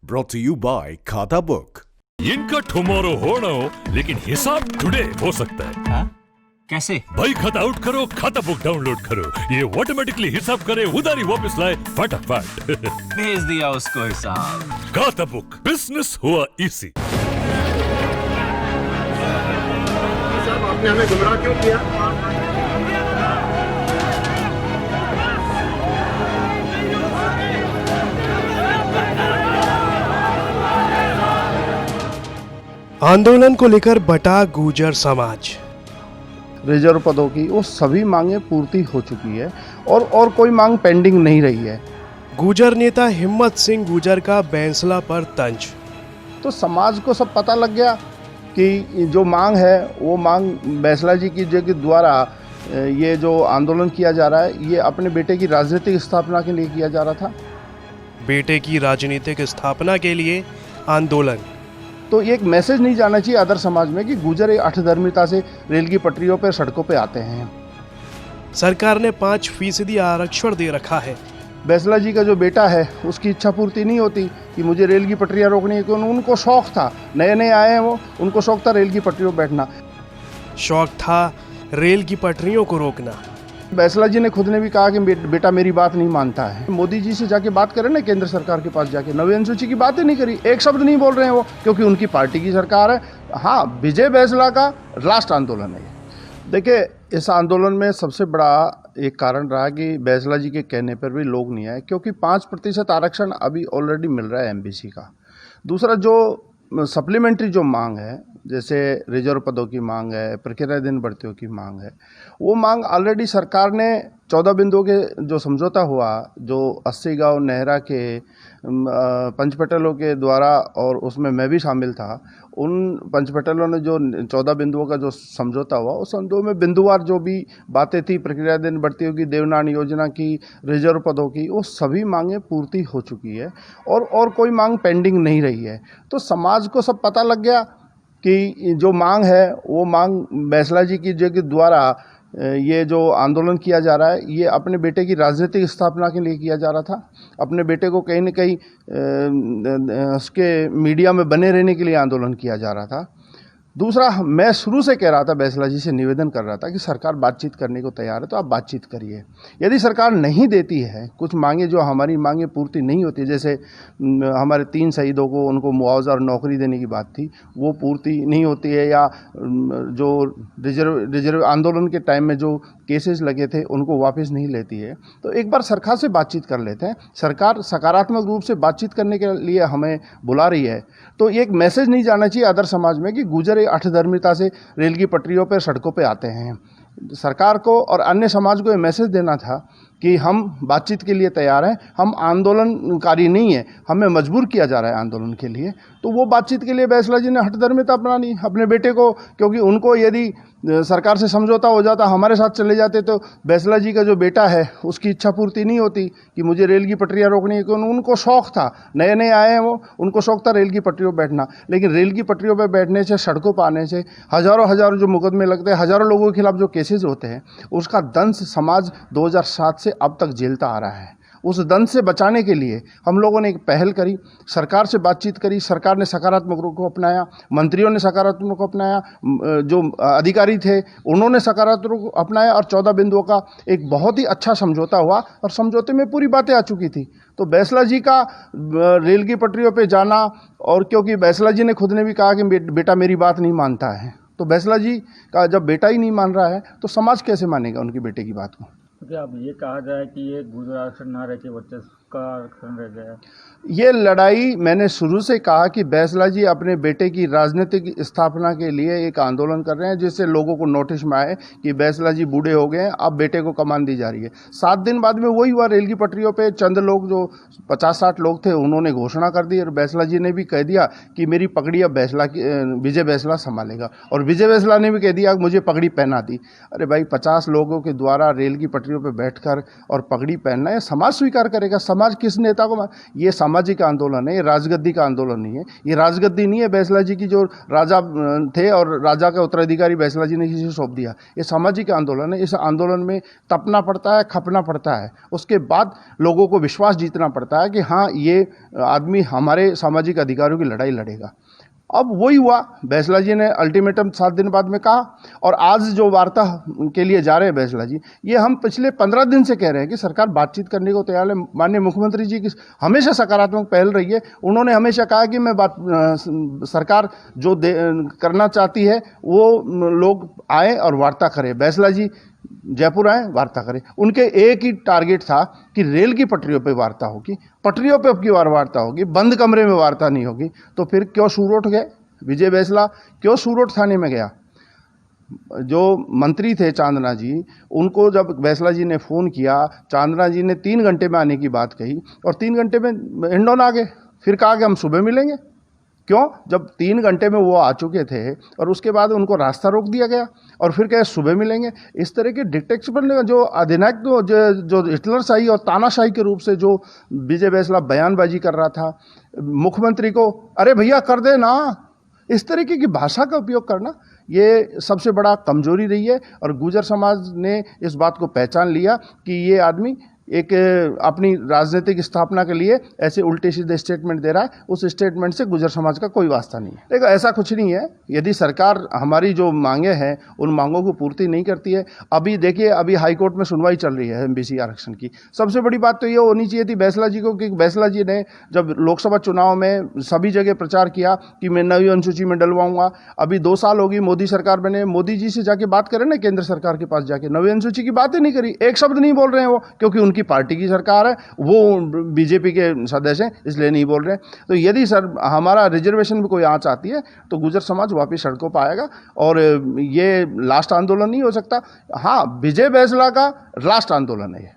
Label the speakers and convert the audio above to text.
Speaker 1: brought to you by खाता book.
Speaker 2: इनका tomorrow होना हो लेकिन हिसाब टुडे हो सकता है।
Speaker 3: हाँ? कैसे?
Speaker 2: भाई खाता आउट करो, खाता बुक डाउनलोड करो, ये ऑटोमेटिकली हिसाब करे, उधारी वापस लाए फटाफट।
Speaker 3: भेज दिया उसको हिसाब।
Speaker 2: खाता बुक, बिजनेस हुआ इजी।
Speaker 4: साहब आपने हमें गुमराह क्यों किया?
Speaker 5: आंदोलन को लेकर बटा गुर्जर समाज।
Speaker 4: रिजर्व पदों की वो सभी मांगें पूर्ति हो चुकी है और कोई मांग पेंडिंग नहीं रही है।
Speaker 5: गुर्जर नेता हिम्मत सिंह गुर्जर का बैंसला पर तंज।
Speaker 4: तो समाज को सब पता लग गया कि जो मांग है वो मांग बैंसला जी की के द्वारा ये जो आंदोलन किया जा रहा है ये अपने बेटे की राजनीतिक स्थापना के लिए किया जा रहा था।
Speaker 5: बेटे की राजनीतिक स्थापना के लिए आंदोलन।
Speaker 4: तो ये एक मैसेज नहीं जाना चाहिए अदर समाज में कि गुर्जर एक अठधर्मिता से रेल की पटरियों पर सड़कों पे आते हैं।
Speaker 5: सरकार ने 5% आरक्षण दे रखा है।
Speaker 4: बैंसला जी का जो बेटा है उसकी इच्छा पूर्ति नहीं होती कि मुझे रेल की पटरियाँ रोकनी है, क्योंकि उनको शौक था, नए नए आए हैं वो, उनको शौक था रेल की पटरियों पर बैठना,
Speaker 5: शौक था रेल की पटरियों को रोकना।
Speaker 4: बैंसला जी ने खुद ने भी कहा कि बेटा मेरी बात नहीं मानता है। मोदी जी से जाके बात करें ना, केंद्र सरकार के पास जाके, नवी अनुसूची की बात ही नहीं करी, एक शब्द नहीं बोल रहे हैं वो, क्योंकि उनकी पार्टी की सरकार है। हाँ, विजय बैंसला का लास्ट आंदोलन है ये। देखिए, इस आंदोलन में सबसे बड़ा एक कारण रहा कि बैंसला जी के कहने पर भी लोग नहीं आए, क्योंकि 5% आरक्षण अभी ऑलरेडी मिल रहा है एमबीसी का। दूसरा, जो सप्लीमेंट्री जो मांग है, जैसे रिजर्व पदों की मांग है, प्रक्रिया दिन भर्तियों की मांग है, वो मांग ऑलरेडी सरकार ने 14 बिंदुओं के जो समझौता हुआ, जो 80 गांव नेहरा के पंचपटेलों के द्वारा, और उसमें मैं भी शामिल था, उन पंचपटेलों ने जो 14 बिंदुओं का जो समझौता हुआ, उस समझौते में बिंदुवार जो भी बातें थी, प्रक्रिया दिन भर्तियों की, देवनान योजना की, रिजर्व पदों की, वो सभी मांगें पूर्ति हो चुकी है और कोई मांग पेंडिंग नहीं रही है। तो समाज को सब पता लग गया कि जो मांग है वो मांग बैंसला जी की के द्वारा ये जो आंदोलन किया जा रहा है ये अपने बेटे की राजनीतिक स्थापना के लिए किया जा रहा था। अपने बेटे को कहीं न कहीं उसके मीडिया में बने रहने के लिए आंदोलन किया जा रहा था। दूसरा, मैं शुरू से कह रहा था, बैंसला जी से निवेदन कर रहा था कि सरकार बातचीत करने को तैयार है तो आप बातचीत करिए। यदि सरकार नहीं देती है, कुछ मांगे जो हमारी मांगे पूर्ति नहीं होती, जैसे हमारे 3 शहीदों को उनको मुआवजा और नौकरी देने की बात थी, वो पूर्ति नहीं होती है, या जो रिजर्व आंदोलन के टाइम में जो केसेस लगे थे उनको वापस नहीं लेती है, तो एक बार सरकार से बातचीत कर लेते हैं। सरकार सकारात्मक रूप से बातचीत करने के लिए हमें बुला रही है, तो एक मैसेज नहीं जाना चाहिए अदर समाज में कि गुर्जर अठधर्मिता से रेल की पटरियों पर सड़कों पे आते हैं। सरकार को और अन्य समाज को ये मैसेज देना था कि हम बातचीत के लिए तैयार हैं, हम आंदोलनकारी नहीं है, हमें मजबूर किया जा रहा है आंदोलन के लिए। तो वो बातचीत के लिए बैंसला जी ने हठधर्मिता अपना ली अपने बेटे को, क्योंकि उनको यदि सरकार से समझौता हो जाता, हमारे साथ चले जाते, तो बैंसला जी का जो बेटा है उसकी इच्छा पूर्ति नहीं होती कि मुझे रेल की पटरियाँ रोकनी है, क्योंकि उनको शौक था, नए नए आए हैं वो, उनको शौक था रेल की पटरियों पर बैठना। लेकिन रेल की पटरियों पर बैठने से, सड़कों पर आने से हज़ारों जो मुकदमे लगते हैं, हज़ारों लोगों के खिलाफ जो केसेस होते हैं, उसका दंश समाज 2007 से अब तक झेलता आ रहा है। उस दंश से बचाने के लिए हम लोगों ने एक पहल करी, सरकार से बातचीत करी, सरकार ने सकारात्मक रूप को अपनाया, मंत्रियों ने सकारात्मक रूप को अपनाया, जो अधिकारी थे उन्होंने सकारात्मक रूप अपनाया, और 14 बिंदुओं का एक बहुत ही अच्छा समझौता हुआ, और समझौते में पूरी बातें आ चुकी थी। तो बैंसला जी का रेल की पटरियों पर जाना, और क्योंकि बैंसला जी ने खुद ने भी कहा कि बेटा मेरी बात नहीं मानता है, तो बैंसला जी का जब बेटा ही नहीं मान रहा है तो समाज कैसे मानेगा उनके बेटे की बात को?
Speaker 6: क्या अब ये कहा जाए कि ये गुर्जर आरक्षण ना रह के वर्चस्व का आरक्षण रह गया?
Speaker 4: ये लड़ाई मैंने शुरू से कहा कि बैंसला जी अपने बेटे की राजनीतिक स्थापना के लिए एक आंदोलन कर रहे हैं, जिससे लोगों को नोटिस में आए कि बैंसला जी बूढ़े हो गए हैं, अब बेटे को कमान दी जा रही है। 7 दिन बाद में वही हुआ, रेल की पटरियों पे चंद लोग, जो 50-60 लोग थे, उन्होंने घोषणा कर दी, और बैंसला जी ने भी कह दिया कि मेरी पगड़ी अब विजय बैंसला संभालेगा, और विजय बैंसला ने भी कह दिया मुझे पगड़ी पहना दी। अरे भाई, 50 लोगों के द्वारा रेल की पटरियों पर बैठकर और पगड़ी पहनना, ये समाज स्वीकार करेगा? समाज किस नेता को? ये समाज सामाजिक आंदोलन है, ये राजगद्दी का आंदोलन नहीं है। ये राजगद्दी नहीं है बैसला जी की जो राजा थे और राजा का उत्तराधिकारी बैसला जी ने किसी को सौंप दिया। ये सामाजिक आंदोलन है। इस आंदोलन में तपना पड़ता है, खपना पड़ता है, उसके बाद लोगों को विश्वास जीतना पड़ता है कि हाँ ये आदमी हमारे सामाजिक अधिकारों की लड़ाई लड़ेगा। अब वही हुआ, बैसला जी ने अल्टीमेटम 7 दिन बाद में कहा, और आज जो वार्ता के लिए जा रहे हैं बैसला जी, ये हम पिछले 15 दिन से कह रहे हैं कि सरकार बातचीत करने को तैयार है। माननीय मुख्यमंत्री जी की हमेशा सकारात्मक पहल रही है। उन्होंने हमेशा कहा कि मैं सरकार जो करना चाहती है वो लोग आए और वार्ता करें। बैसला जी जयपुर आए, वार्ता करें। उनके एक ही टारगेट था कि रेल की पटरियों पे वार्ता होगी, पटरियों पे अब की बार वार्ता होगी, बंद कमरे में वार्ता नहीं होगी। तो फिर क्यों सूरत गए? विजय बैसला क्यों सूरत थाने में गया? जो मंत्री थे चांदना जी, उनको जब बैसला जी ने फ़ोन किया, चांदना जी ने 3 घंटे में आने की बात कही और 3 घंटे में हिंडौन आ गए। फिर कहा कि हम सुबह मिलेंगे। क्यों? जब 3 घंटे में वो आ चुके थे और उसके बाद उनको रास्ता रोक दिया गया और फिर कहे सुबह मिलेंगे। इस तरह के डिक्टेटरशिप जो अधिनायक जो हिटलरशाही और तानाशाही के रूप से जो विजय बैसला बयानबाजी कर रहा था, मुख्यमंत्री को अरे भैया कर दे ना, इस तरीके की भाषा का उपयोग करना, ये सबसे बड़ा कमजोरी रही है। और गुर्जर समाज ने इस बात को पहचान लिया कि ये आदमी एक अपनी राजनीतिक स्थापना के लिए ऐसे उल्टे सीधे स्टेटमेंट दे रहा है। उस स्टेटमेंट से गुर्जर समाज का कोई वास्ता नहीं है। देखो ऐसा कुछ नहीं है। यदि सरकार हमारी जो मांगे हैं उन मांगों को पूर्ति नहीं करती है, अभी देखिए अभी हाई कोर्ट में सुनवाई चल रही है एमबीसी आरक्षण की। सबसे बड़ी बात तो ये होनी चाहिए थी बैसला जी को कि बैसला जी ने जब लोकसभा चुनाव में सभी जगह प्रचार किया कि मैं नई अनुसूची में डलवाऊंगा। अभी 2 साल हो गई मोदी सरकार बने, मोदी जी से जाके बात करें ना, केंद्र सरकार के पास जाके नवी अनुसूची की बात ही नहीं करी, एक शब्द नहीं बोल रहे हैं वो, क्योंकि उनकी पार्टी की सरकार है, वो बीजेपी के सदस्य हैं, इसलिए नहीं बोल रहे हैं। तो यदि सर हमारा रिजर्वेशन में कोई आंच आती है तो गुर्जर समाज वापस सड़कों पर आएगा और ये लास्ट आंदोलन नहीं हो सकता। हाँ, विजय बैसला का लास्ट आंदोलन है ये।